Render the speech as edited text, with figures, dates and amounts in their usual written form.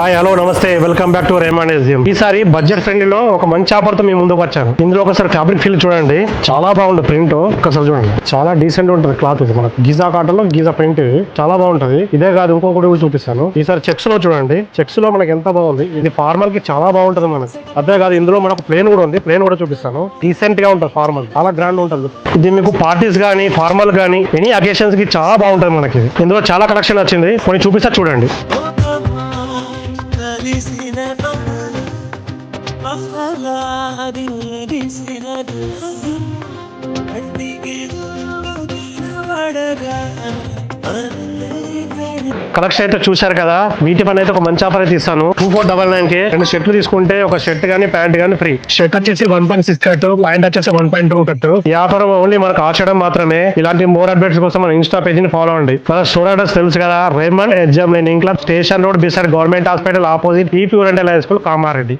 Hi hello నమస్తే welcome back to Raymond SGM. ఈసారి budget ఫ్రెండ్లీలో ఒక మంచి ఆఫర్ తో మీ ముందుకు వచ్చాను. ఇందులో ఒకసారి ఫ్యాబ్రిక్ ఫీల్ చూడండి, చాలా బాగుంటుంది. ప్రింట్ ఒకసారి చూడండి, చాలా డీసెంట్ ఉంటుంది క్లాత్. ఇది మనకు గీజా కాటన్ లో గీజా ప్రింట్ చాలా బాగుంటది. ఇదే కాదు ఇంకొకటి కూడా చూపిస్తాను. ఈసారి చెక్స్ లో చూడండి, చెక్స్ లో మనకి ఎంత బాగుంది. ఇది ఫార్మల్ కి చాలా బాగుంటది మనకి. అదే కాదు ఇందులో మనకు ప్లేన్ కూడా ఉంది, ప్లేన్ కూడా చూపిస్తాను. డీసెంట్ గా ఉంటుంది, ఫార్మల్ చాలా గ్రాండ్ ఉంటుంది. ఇది మీకు పార్టీస్ గానీ ఫార్మల్ గానీ ఎనీ అకేషన్స్ కి చాలా బాగుంటుంది మనకి. ఇందులో చాలా కలెక్షన్ వచ్చింది, కొన్ని చూపిస్తా చూడండి. కలెక్షన్ అయితే చూశారు కదా, వీటి పని అయితే ఒక మంచి ఆఫర్ అయితే ఇస్తాను. 2499 కి 2 షర్ట్లు తీసుకుంటే ఒక షర్ట్ గానీ ప్యాంట్ గానీ ఫ్రీ. షర్ట్ వచ్చేసి 1.6 కట్, ప్యాంట్ వచ్చేసి 1.2 కట్. ఈ ఆఫర్ ఓన్లీ మనకు ఆచడం మాత్రమే. ఇలాంటి మోర్ అప్డేట్స్ కోసం మన ఇన్స్టా పేజ్ ని ఫాలో అండి. మన స్టోర్ అడ్రస్ తెలుసు కదా, Raymond SGM learning club, station road beside government hospital opposite, ఈ pure and high school, Kamareddy.